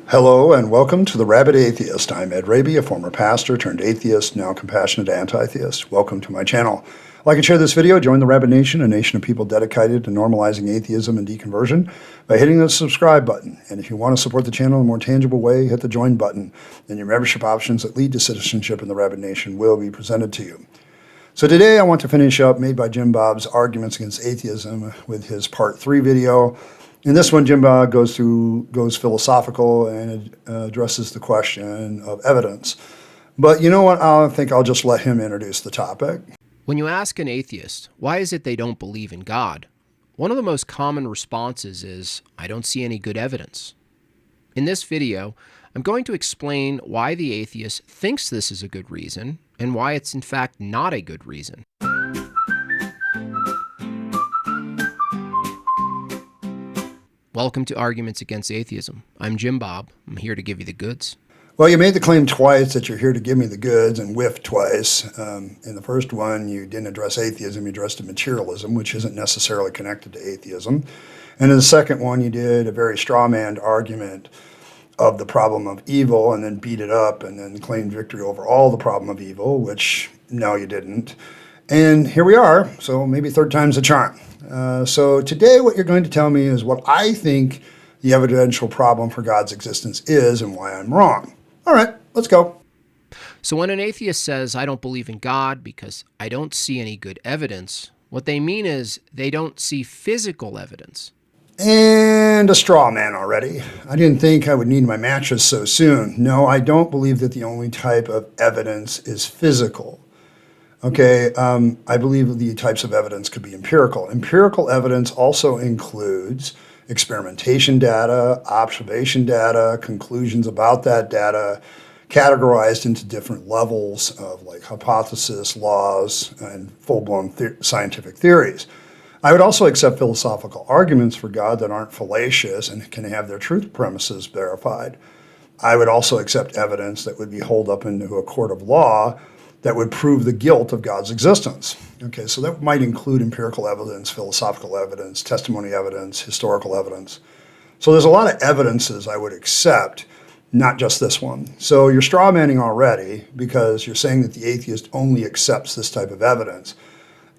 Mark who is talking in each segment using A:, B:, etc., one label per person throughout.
A: Hello and welcome to the Rabyd Atheist. I'm Ed Rabyd, a former pastor turned atheist, now compassionate anti-theist. Welcome to my channel. Like and share this video, join the Rabyd Nation, a nation of people dedicated to normalizing atheism and deconversion by hitting the subscribe button. And if you want to support the channel in a more tangible way, hit the join button. Then your membership options that lead to citizenship in the Rabyd Nation will be presented to you. So today I want to finish up Made by JimBob's Arguments Against Atheism with his part 3 video. In this one, JimBob goes philosophical and addresses the question of evidence. But you know what? I think I'll just let him introduce the topic.
B: When you ask an atheist, why is it they don't believe in God? One of the most common responses is, I don't see any good evidence. In this video, I'm going to explain why the atheist thinks this is a good reason and why it's in fact not a good reason. Welcome to Arguments Against Atheism. I'm JimBob. I'm here to give you the goods.
A: Well, you made the claim twice that you're here to give me the goods and whiffed twice. In the first one, you didn't address atheism, you addressed materialism, which isn't necessarily connected to atheism. And in the second one, you did a very straw-manned argument of the problem of evil and then beat it up and then claimed victory over all the problem of evil, which no, you didn't. And here we are, so maybe third time's a charm. So today what you're going to tell me is what I think the evidential problem for God's existence is and why I'm wrong. All right, let's go.
B: So when an atheist says, I don't believe in God because I don't see any good evidence, what they mean is they don't see physical evidence.
A: And a straw man already. I didn't think I would need my mattress so soon. No, I don't believe that the only type of evidence is physical. Okay, I believe the types of evidence could be empirical. Empirical evidence also includes experimentation data, observation data, conclusions about that data, categorized into different levels of like hypothesis, laws, and full-blown scientific theories. I would also accept philosophical arguments for God that aren't fallacious and can have their truth premises verified. I would also accept evidence that would be held up into a court of law that would prove the guilt of God's existence. Okay, so that might include empirical evidence, philosophical evidence, testimony evidence, historical evidence. So there's a lot of evidences I would accept, not just this one. So you're straw manning already because you're saying that the atheist only accepts this type of evidence.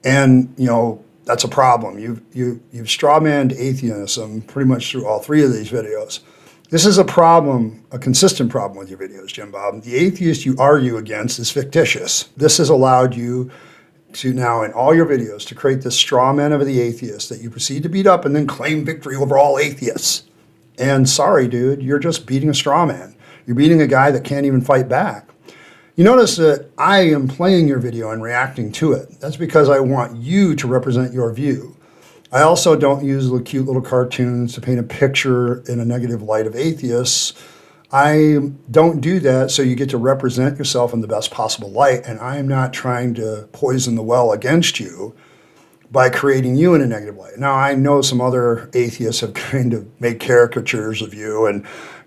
A: And, you know, that's a problem. You've straw manned atheism pretty much through all three of these videos. This is a problem, a consistent problem with your videos, JimBob. The atheist you argue against is fictitious. This has allowed you to now, in all your videos, to create this straw man of the atheist that you proceed to beat up and then claim victory over all atheists. And sorry, dude, you're just beating a straw man. You're beating a guy that can't even fight back. You notice that I am playing your video and reacting to it. That's because I want you to represent your view. I also don't use the cute little cartoons to paint a picture in a negative light of atheists. I don't do that so you get to represent yourself in the best possible light, and I am not trying to poison the well against you by creating you in a negative light. Now, I know some other atheists have kind of made caricatures of you and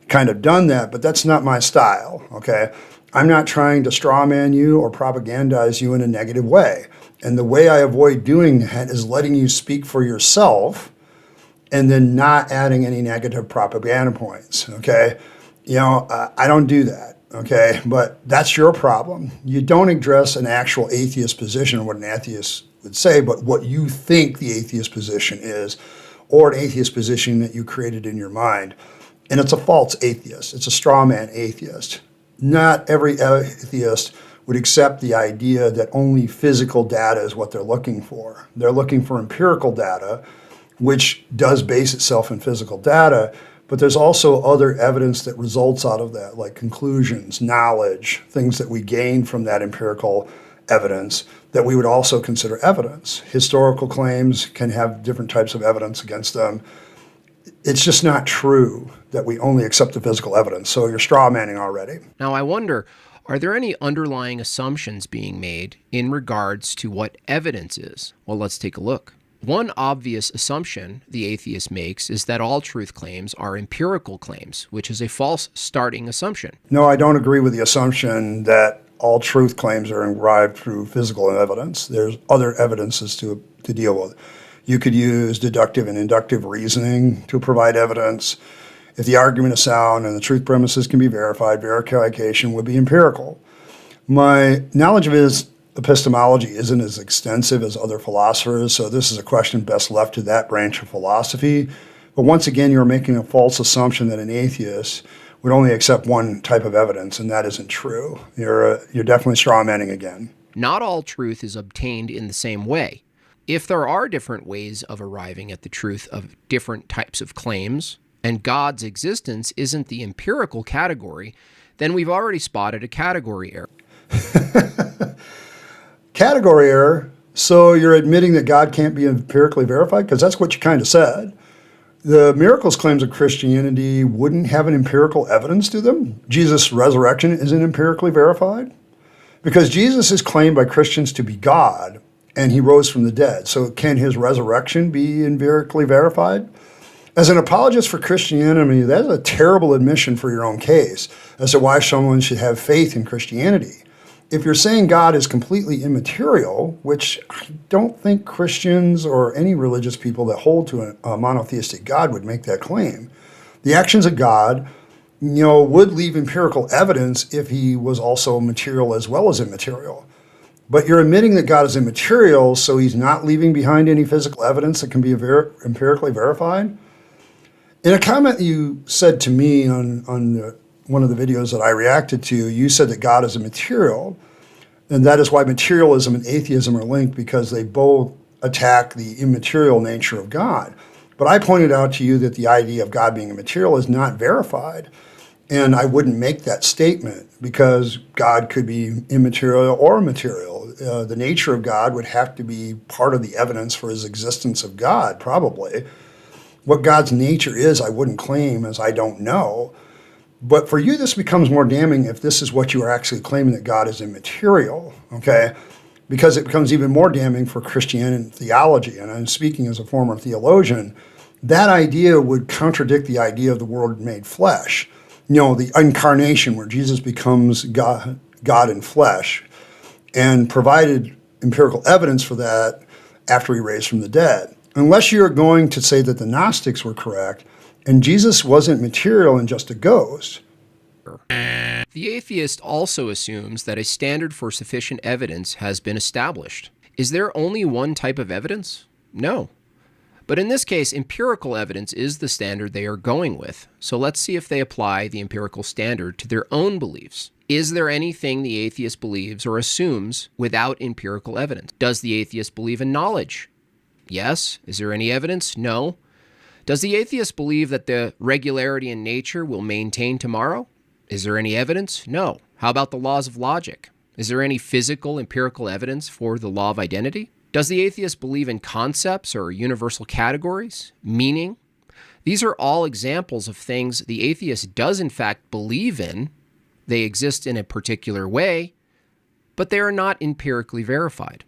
A: kind of done that, but that's not my style, okay? I'm not trying to strawman you or propagandize you in a negative way. And the way I avoid doing that is letting you speak for yourself and then not adding any negative propaganda points, okay? You know, I don't do that, okay? But that's your problem. You don't address an actual atheist position or what an atheist would say, but what you think the atheist position is or an atheist position that you created in your mind. And it's a false atheist. It's a straw man atheist. Not every atheist would accept the idea that only physical data is what they're looking for. They're looking for empirical data, which does base itself in physical data, but there's also other evidence that results out of that, like conclusions, knowledge, things that we gain from that empirical evidence that we would also consider evidence. Historical claims can have different types of evidence against them. It's just not true that we only accept the physical evidence. So you're straw manning already.
B: Now I wonder, are there any underlying assumptions being made in regards to what evidence is? Well, let's take a look. One obvious assumption the atheist makes is that all truth claims are empirical claims, which is a false starting assumption.
A: No, I don't agree with the assumption that all truth claims are derived through physical evidence. There's other evidences to deal with. You could use deductive and inductive reasoning to provide evidence. If the argument is sound and the truth premises can be verified, verification would be empirical. My knowledge of his epistemology isn't as extensive as other philosophers, so this is a question best left to that branch of philosophy. But once again, you're making a false assumption that an atheist would only accept one type of evidence, and that isn't true. You're definitely strawmanning again.
B: Not all truth is obtained in the same way. If there are different ways of arriving at the truth of different types of claims, and God's existence isn't the empirical category, then we've already spotted a category error.
A: Category error? So you're admitting that God can't be empirically verified? Because that's what you kind of said. The miracles claims of Christianity wouldn't have an empirical evidence to them? Jesus' resurrection isn't empirically verified? Because Jesus is claimed by Christians to be God, and he rose from the dead. So can his resurrection be empirically verified? As an apologist for Christianity, that's a terrible admission for your own case as to why someone should have faith in Christianity. If you're saying God is completely immaterial, which I don't think Christians or any religious people that hold to a monotheistic God would make that claim, the actions of God, would leave empirical evidence if he was also material as well as immaterial. But you're admitting that God is immaterial, so he's not leaving behind any physical evidence that can be empirically verified? In a comment you said to me on one of the videos that I reacted to, you said that God is immaterial, and that is why materialism and atheism are linked, because they both attack the immaterial nature of God. But I pointed out to you that the idea of God being immaterial is not verified, and I wouldn't make that statement because God could be immaterial or material. The nature of God would have to be part of the evidence for his existence of God, probably. What God's nature is, I wouldn't claim, as I don't know. But for you, this becomes more damning if this is what you are actually claiming, that God is immaterial, okay? Because it becomes even more damning for Christian theology. And I'm speaking as a former theologian. That idea would contradict the idea of the Word made flesh. The incarnation, where Jesus becomes God in flesh, and provided empirical evidence for that after he raised from the dead. Unless you're going to say that the Gnostics were correct, and Jesus wasn't material and just a ghost.
B: The atheist also assumes that a standard for sufficient evidence has been established. Is there only one type of evidence? No. But in this case, empirical evidence is the standard they are going with. So let's see if they apply the empirical standard to their own beliefs. Is there anything the atheist believes or assumes without empirical evidence? Does the atheist believe in knowledge? Yes. Is there any evidence? No. Does the atheist believe that the regularity in nature will maintain tomorrow? Is there any evidence? No. How about the laws of logic? Is there any physical, empirical evidence for the law of identity? Does the atheist believe in concepts or universal categories, meaning? These are all examples of things the atheist does in fact believe in. They exist in a particular way, but they are not empirically verified.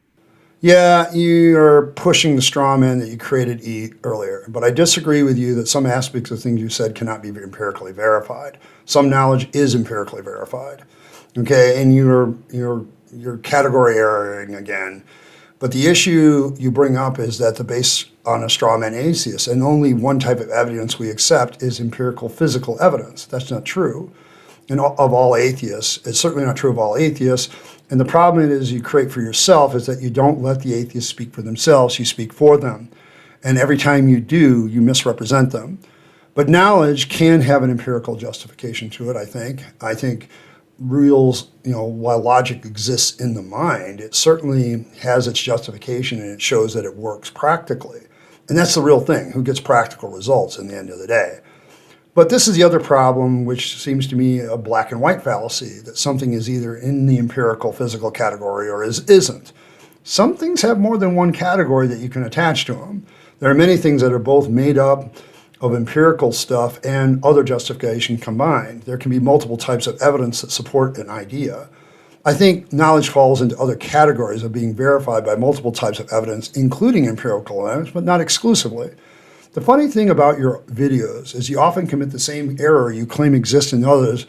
A: Yeah, you are pushing the straw man that you created earlier, but I disagree with you that some aspects of things you said cannot be empirically verified. Some knowledge is empirically verified, okay? And you're category erroring again. But the issue you bring up is that the base on a straw man atheist, and only one type of evidence we accept is empirical physical evidence. That's not true of all atheists. It's certainly not true of all atheists. And the problem is you create for yourself is that you don't let the atheists speak for themselves, you speak for them. And every time you do, you misrepresent them. But knowledge can have an empirical justification to it, I think. I think while logic exists in the mind, it certainly has its justification, and it shows that it works practically. And that's the real thing, who gets practical results in the end of the day. But this is the other problem, which seems to me a black and white fallacy, that something is either in the empirical physical category or isn't. Some things have more than one category that you can attach to them. There are many things that are both made up of empirical stuff and other justification combined. There can be multiple types of evidence that support an idea. I think knowledge falls into other categories of being verified by multiple types of evidence, including empirical evidence, but not exclusively. The funny thing about your videos is you often commit the same error you claim exists in others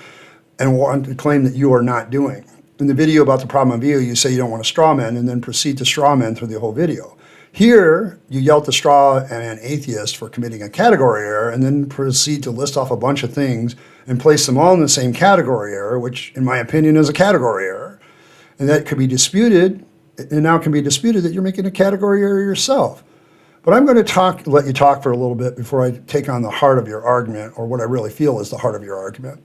A: and want to claim that you are not doing. In the video about the problem of ego, you say you don't want to straw man and then proceed to straw man through the whole video. Here, you yell at the straw man atheist for committing a category error and then proceed to list off a bunch of things and place them all in the same category error, which in my opinion is a category error. And that could be disputed, and now can be disputed that you're making a category error yourself. But I'm going to let you talk for a little bit before I take on the heart of your argument, or what I really feel is the heart of your argument.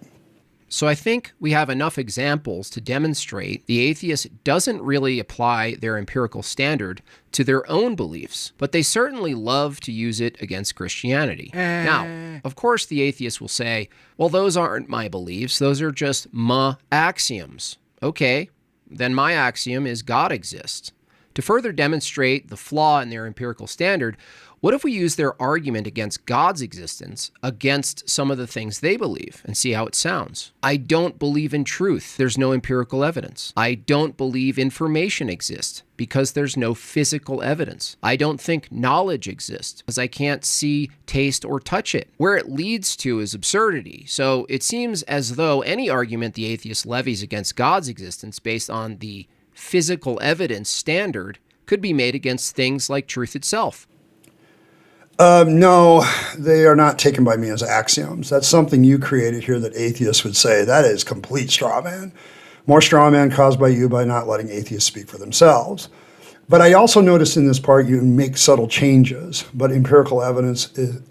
B: So I think we have enough examples to demonstrate the atheist doesn't really apply their empirical standard to their own beliefs, but they certainly love to use it against Christianity. Now, of course, the atheist will say, well, those aren't my beliefs. Those are just my axioms. Okay, then my axiom is God exists. To further demonstrate the flaw in their empirical standard, what if we use their argument against God's existence against some of the things they believe and see how it sounds? I don't believe in truth. There's no empirical evidence. I don't believe information exists because there's no physical evidence. I don't think knowledge exists because I can't see, taste, or touch it. Where it leads to is absurdity. So it seems as though any argument the atheist levies against God's existence based on the physical evidence standard could be made against things like truth itself.
A: No, they are not taken by me as axioms. That's something you created here that atheists would say. That is complete straw man. More straw man caused by you by not letting atheists speak for themselves. But I also noticed in this part you make subtle changes, but empirical evidence is,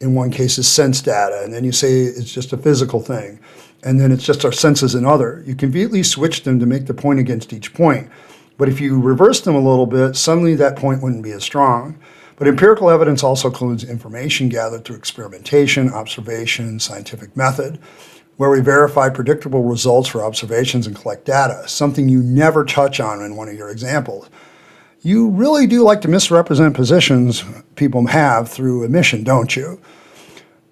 A: in one case is sense data, and then you say it's just a physical thing, and then it's just our senses in other. You conveniently switch them to make the point against each point. But if you reverse them a little bit, suddenly that point wouldn't be as strong. But empirical evidence also includes information gathered through experimentation, observation, scientific method, where we verify predictable results for observations and collect data, something you never touch on in one of your examples. You really do like to misrepresent positions people have through omission, don't you?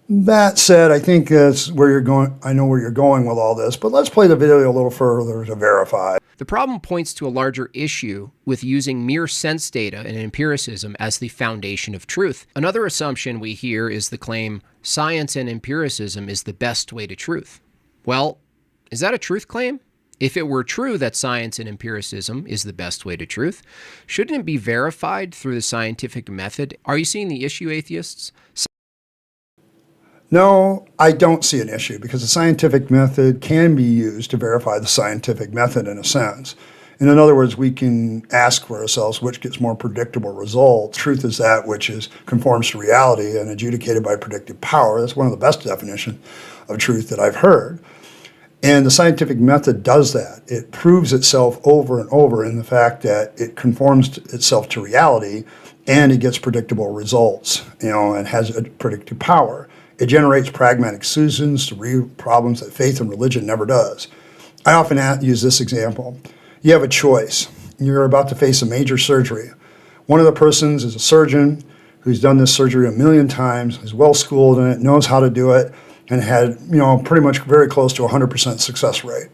A: That said, I think that's where you're going. I know where you're going with all this, but let's play the video a little further to verify.
B: The problem points to a larger issue with using mere sense data and empiricism as the foundation of truth. Another assumption we hear is the claim, science and empiricism is the best way to truth. Well, is that a truth claim? If it were true that science and empiricism is the best way to truth, shouldn't it be verified through the scientific method? Are you seeing the issue, atheists?
A: No, I don't see an issue because the scientific method can be used to verify the scientific method in a sense. And in other words, we can ask for ourselves which gets more predictable results. Truth is that which conforms to reality and adjudicated by predictive power. That's one of the best definitions of truth that I've heard. And the scientific method does that. It proves itself over and over in the fact that it conforms itself to reality and it gets predictable results, and has a predictive power. It generates pragmatic solutions to real problems that faith and religion never does. I often use this example. You have a choice. You're about to face a major surgery. One of the persons is a surgeon who's done this surgery a million times, is well schooled in it, knows how to do it, and had, pretty much very close to 100% success rate.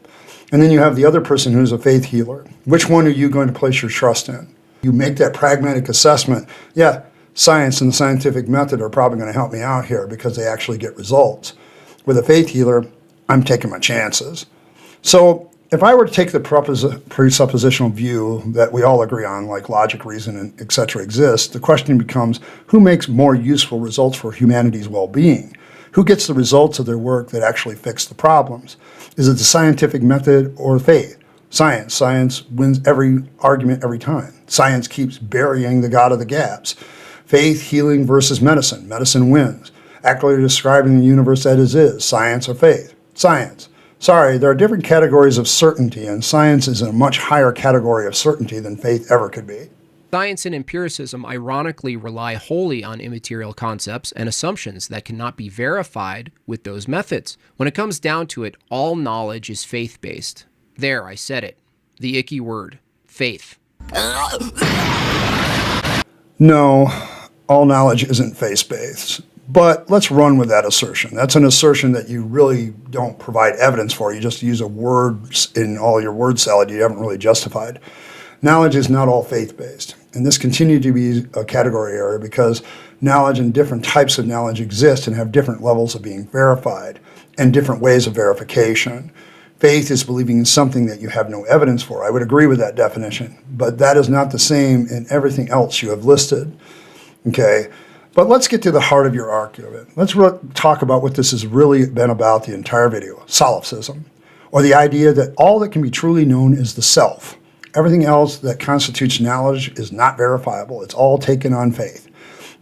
A: And then you have the other person who's a faith healer. Which one are you going to place your trust in? You make that pragmatic assessment. Yeah, science and the scientific method are probably going to help me out here because they actually get results. With a faith healer, I'm taking my chances. So if I were to take the presuppositional view that we all agree on, like logic, reason, and et cetera exists, the question becomes, who makes more useful results for humanity's well-being? Who gets the results of their work that actually fix the problems? Is it the scientific method or faith? Science. Science wins every argument every time. Science keeps burying the God of the gaps. Faith, healing versus medicine. Medicine wins. Accurately describing the universe as it is. Science or faith? Science. Sorry, there are different categories of certainty, and science is in a much higher category of certainty than faith ever could be.
B: Science and empiricism ironically rely wholly on immaterial concepts and assumptions that cannot be verified with those methods. When it comes down to it, all knowledge is faith-based. There, I said it. The icky word. Faith.
A: No, all knowledge isn't faith-based. But let's run with that assertion. That's an assertion that you really don't provide evidence for. You just use a word in all your word salad you haven't really justified. Knowledge is not all faith-based. And this continued to be a category error because knowledge and different types of knowledge exist and have different levels of being verified and different ways of verification. Faith is believing in something that you have no evidence for. I would agree with that definition, but that is not the same in everything else you have listed. Okay, but let's get to the heart of your argument. Let's talk about what this has really been about the entire video, solipsism, or the idea that all that can be truly known is the self. Everything else that constitutes knowledge is not verifiable. It's all taken on faith.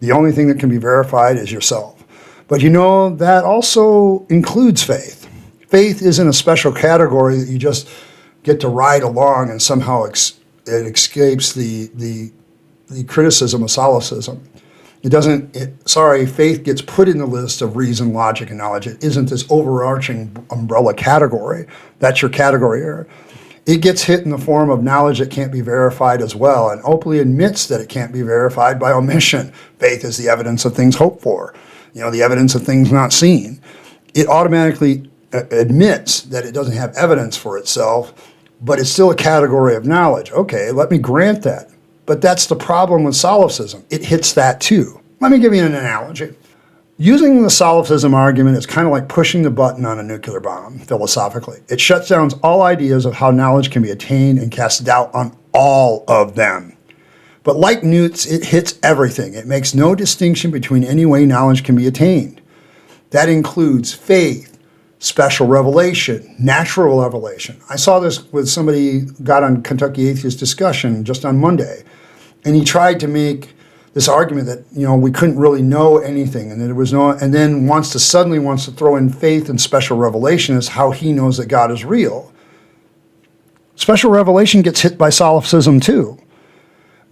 A: The only thing that can be verified is yourself. But you know, that also includes faith. Faith isn't a special category that you just get to ride along and somehow it escapes the criticism of solipsism. It doesn't, faith gets put in the list of reason, logic, and knowledge. It isn't this overarching umbrella category. That's your category error. It gets hit in the form of knowledge that can't be verified as well, and openly admits that it can't be verified by omission. Faith is the evidence of things hoped for, the evidence of things not seen. It automatically admits that it doesn't have evidence for itself, but it's still a category of knowledge. Okay, let me grant that. But that's the problem with solipsism. It hits that too. Let me give you an analogy. Using the solipsism argument is kind of like pushing the button on a nuclear bomb, philosophically. It shuts down all ideas of how knowledge can be attained and casts doubt on all of them. But like newts, it hits everything. It makes no distinction between any way knowledge can be attained. That includes faith, special revelation, natural revelation. I saw this with somebody got on Kentucky Atheist discussion just on Monday, and he tried to make this argument that we couldn't really know anything, and that there was no, and then suddenly wants to throw in faith and special revelation as how he knows that God is real. Special revelation gets hit by solipsism too.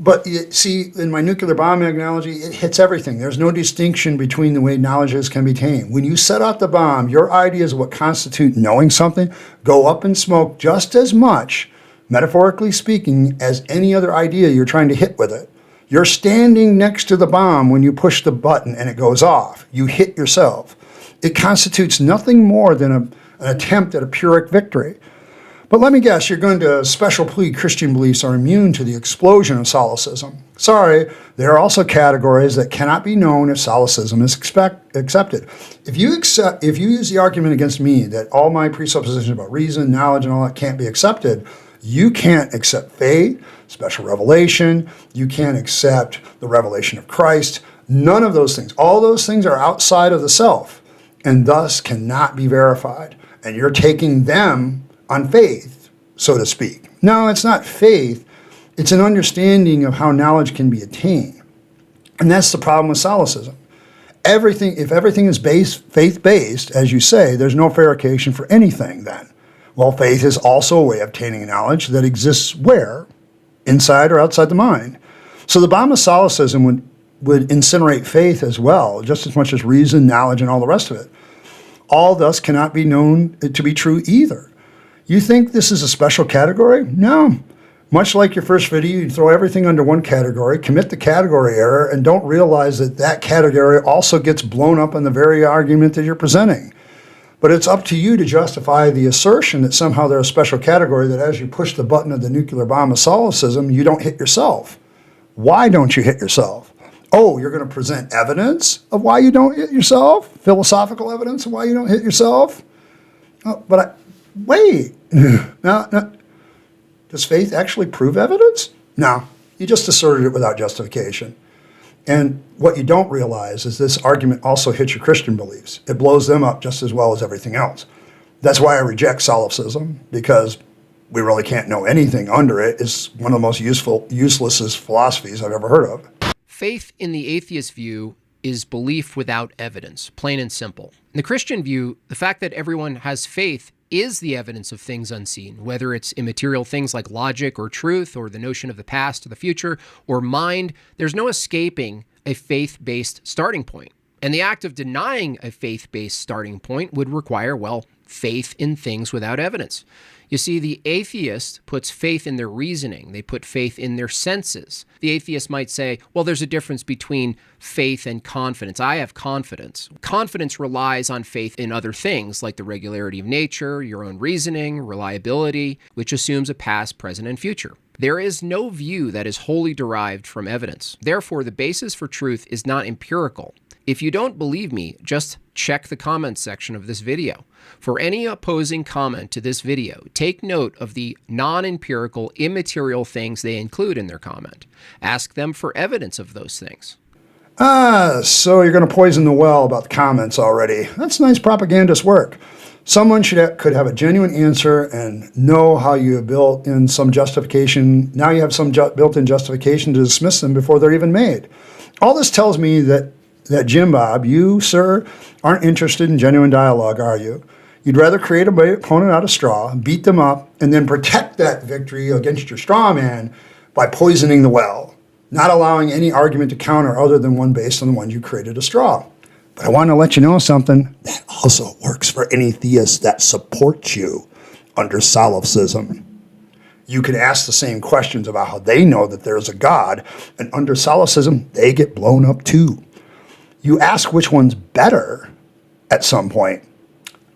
A: But see, in my nuclear bomb analogy, it hits everything. There's no distinction between the way knowledge can be attained. When you set out the bomb, your ideas of what constitute knowing something go up in smoke just as much, metaphorically speaking, as any other idea you're trying to hit with it. You're standing next to the bomb when you push the button and it goes off. You hit yourself. It constitutes nothing more than an attempt at a Pyrrhic victory. But let me guess, you're going to special plea Christian beliefs are immune to the explosion of solipsism. Sorry, there are also categories that cannot be known if solipsism is accepted. If you use the argument against me that all my presuppositions about reason, knowledge, and all that can't be accepted, you can't accept faith, special revelation, you can't accept the revelation of Christ, none of those things. All those things are outside of the self and thus cannot be verified. And you're taking them on faith, so to speak. No, it's not faith. It's an understanding of how knowledge can be attained. And that's the problem with solipsism. If everything is faith-based, as you say, there's no verification for anything then. Well, faith is also a way of obtaining knowledge that exists where? Inside or outside the mind. So the bomb of solipsism would incinerate faith as well, just as much as reason, knowledge, and all the rest of it. All thus cannot be known to be true either. You think this is a special category? No. Much like your first video, you throw everything under one category, commit the category error, and don't realize that that category also gets blown up in the very argument that you're presenting. But it's up to you to justify the assertion that somehow they're a special category, that as you push the button of the nuclear bomb of solipsism, you don't hit yourself. Why don't you hit yourself? Oh, you're going to present evidence of why you don't hit yourself? Philosophical evidence of why you don't hit yourself? Oh, wait. No. Does faith actually prove evidence? No. You just asserted it without justification. And what you don't realize is this argument also hits your Christian beliefs. It blows them up just as well as everything else. That's why I reject solipsism, because we really can't know anything under it. It's one of the most useless philosophies I've ever heard of.
B: Faith in the atheist view is belief without evidence, plain and simple. In the Christian view, the fact that everyone has faith is the evidence of things unseen, whether it's immaterial things like logic or truth or the notion of the past or the future or mind. There's no escaping a faith-based starting point. And the act of denying a faith-based starting point would require, faith in things without evidence. You see, the atheist puts faith in their reasoning. They put faith in their senses. The atheist might say, there's a difference between faith and confidence. I have confidence. Confidence relies on faith in other things, like the regularity of nature, your own reasoning, reliability, which assumes a past, present, and future. There is no view that is wholly derived from evidence. Therefore, the basis for truth is not empirical. If you don't believe me, just check the comments section of this video. For any opposing comment to this video, take note of the non-empirical, immaterial things they include in their comment. Ask them for evidence of those things.
A: So you're going to poison the well about the comments already. That's nice propagandist work. Someone could have a genuine answer and know how you have built in some justification. Now you have some built-in justification to dismiss them before they're even made. All this tells me that JimBob, you, sir, aren't interested in genuine dialogue, are you? You'd rather create a opponent out of straw, beat them up, and then protect that victory against your straw man by poisoning the well, not allowing any argument to counter other than one based on the one you created a straw. But I want to let you know something. That also works for any theist that supports you under solipsism. You can ask the same questions about how they know that there is a God, and under solipsism, they get blown up too. You ask which one's better at some point.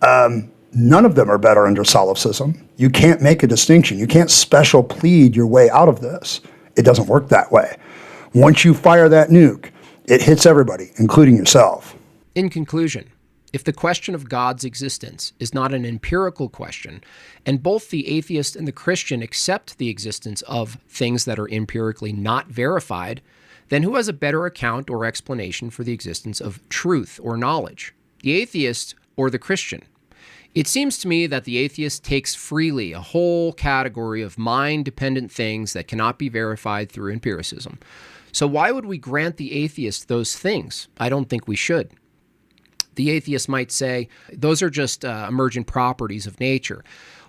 A: None of them are better under solipsism. You can't make a distinction. You can't special plead your way out of this. It doesn't work that way. Once you fire that nuke, it hits everybody, including yourself.
B: In conclusion, if the question of God's existence is not an empirical question, and both the atheist and the Christian accept the existence of things that are empirically not verified, then who has a better account or explanation for the existence of truth or knowledge, the atheist or the Christian? It seems to me that the atheist takes freely a whole category of mind-dependent things that cannot be verified through empiricism. So why would we grant the atheist those things? I don't think we should. The atheist might say, those are just emergent properties of nature.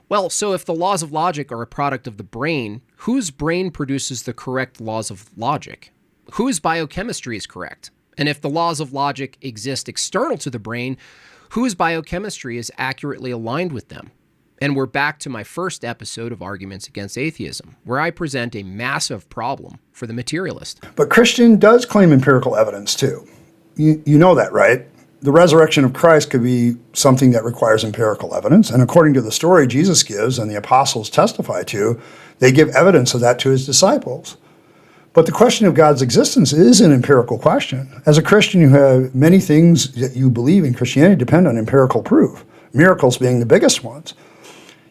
B: Well, so if the laws of logic are a product of the brain, whose brain produces the correct laws of logic? Whose biochemistry is correct? And if the laws of logic exist external to the brain, whose biochemistry is accurately aligned with them? And we're back to my first episode of Arguments Against Atheism, where I present a massive problem for the materialist.
A: But Christian does claim empirical evidence too. You know that, right? The resurrection of Christ could be something that requires empirical evidence. And according to the story Jesus gives and the apostles testify to, they give evidence of that to his disciples. But the question of God's existence is an empirical question. As a Christian, you have many things that you believe in Christianity depend on empirical proof, miracles being the biggest ones.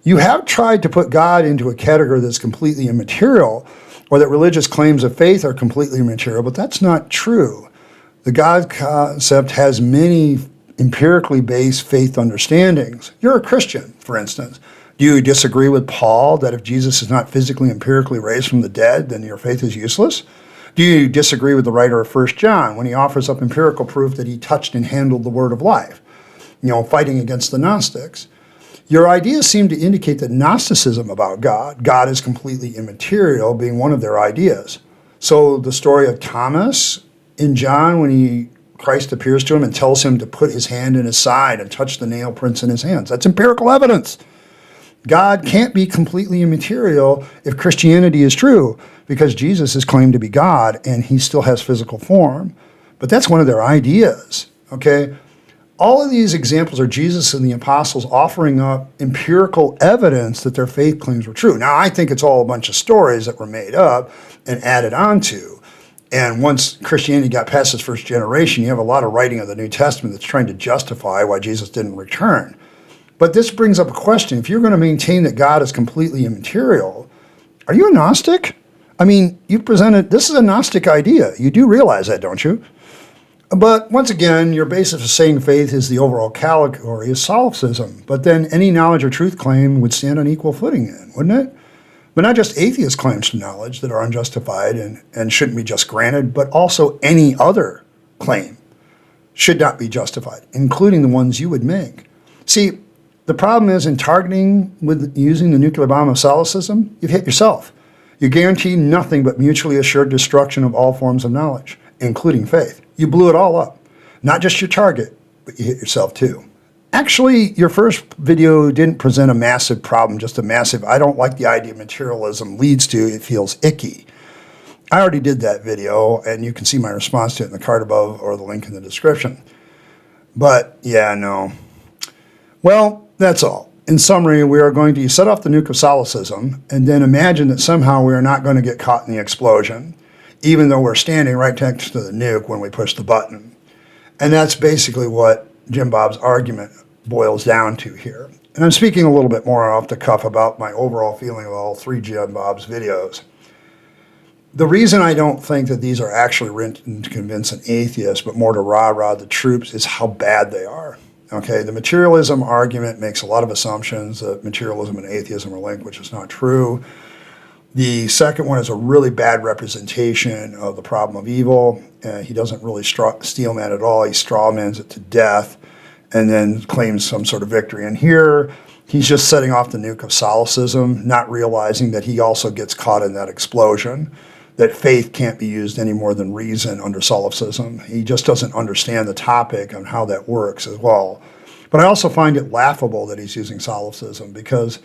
A: You have tried to put God into a category that's completely immaterial, or that religious claims of faith are completely immaterial, but that's not true. The God concept has many empirically based faith understandings. You're a Christian, for instance. Do you disagree with Paul that if Jesus is not physically empirically raised from the dead, then your faith is useless? Do you disagree with the writer of 1 John when he offers up empirical proof that he touched and handled the word of life, fighting against the Gnostics? Your ideas seem to indicate that Gnosticism about God is completely immaterial, being one of their ideas. So the story of Thomas in John, when Christ appears to him and tells him to put his hand in his side and touch the nail prints in his hands, that's empirical evidence. God can't be completely immaterial if Christianity is true, because Jesus is claimed to be God and he still has physical form. But that's one of their ideas, okay? All of these examples are Jesus and the apostles offering up empirical evidence that their faith claims were true. Now, I think it's all a bunch of stories that were made up and added onto. And once Christianity got past its first generation, you have a lot of writing of the New Testament that's trying to justify why Jesus didn't return. But this brings up a question. If you're going to maintain that God is completely immaterial, are you a Gnostic? I mean, you presented, this is a Gnostic idea. You do realize that, don't you? But once again, your basis of saying faith is the overall category is solipsism. But then any knowledge or truth claim would stand on equal footing then, wouldn't it? But not just atheist claims to knowledge that are unjustified and shouldn't be just granted, but also any other claim should not be justified, including the ones you would make. See, the problem is in targeting with using the nuclear bomb of solipsism, you've hit yourself. You guarantee nothing but mutually assured destruction of all forms of knowledge, including faith. You blew it all up. Not just your target, but you hit yourself too. Actually, your first video didn't present a massive problem, just a massive, I don't like the idea materialism leads to, it feels icky. I already did that video, and you can see my response to it in the card above or the link in the description. But, yeah, no. Well, that's all. In summary, we are going to set off the nuke of solipsism and then imagine that somehow we are not going to get caught in the explosion, even though we're standing right next to the nuke when we push the button. And that's basically what JimBob's argument boils down to here. And I'm speaking a little bit more off the cuff about my overall feeling of all three JimBob's videos. The reason I don't think that these are actually written to convince an atheist, but more to rah-rah the troops, is how bad they are. Okay, the materialism argument makes a lot of assumptions that materialism and atheism are linked, which is not true. The second one is a really bad representation of the problem of evil. He doesn't really steelman at all. He strawmans it to death and then claims some sort of victory. And here, he's just setting off the nuke of solipsism, not realizing that he also gets caught in that explosion, that faith can't be used any more than reason under solipsism. He just doesn't understand the topic and how that works as well. But I also find it laughable that he's using solipsism, because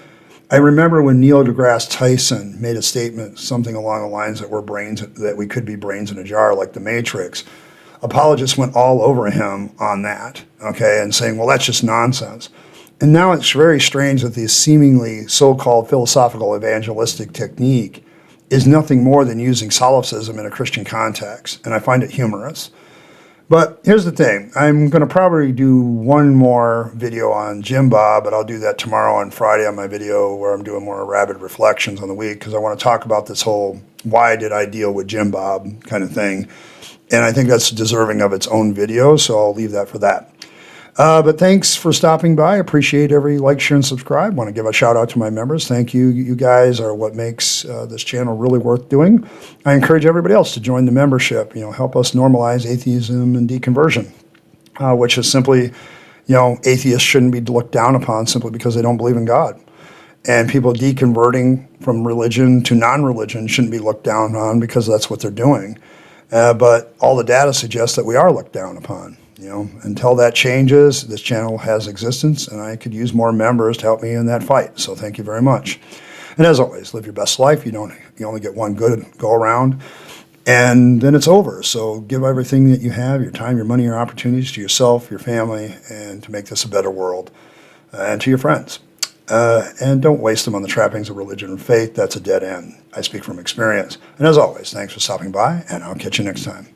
A: I remember when Neil deGrasse Tyson made a statement, something along the lines that we're brains, that we could be brains in a jar like the Matrix. Apologists went all over him on that, okay, and saying, well, that's just nonsense. And now it's very strange that this seemingly so-called philosophical evangelistic technique is nothing more than using solipsism in a Christian context, and I find it humorous. But here's the thing. I'm going to probably do one more video on JimBob, but I'll do that tomorrow on Friday on my video where I'm doing more Rabyd reflections on the week, because I want to talk about this whole why did I deal with JimBob kind of thing. And I think that's deserving of its own video, so I'll leave that for that. But thanks for stopping by. I appreciate every like, share, and subscribe. Want to give a shout out to my members. Thank you. You guys are what makes this channel really worth doing. I encourage everybody else to join the membership. Help us normalize atheism and deconversion, which is simply, atheists shouldn't be looked down upon simply because they don't believe in God. And people deconverting from religion to non-religion shouldn't be looked down on because that's what they're doing. But all the data suggests that we are looked down upon. Until that changes, this channel has existence, and I could use more members to help me in that fight. So thank you very much. And as always, live your best life. You only get one good go around, and then it's over. So give everything that you have, your time, your money, your opportunities, to yourself, your family, and to make this a better world, and to your friends. And don't waste them on the trappings of religion and faith. That's a dead end. I speak from experience. And as always, thanks for stopping by, and I'll catch you next time.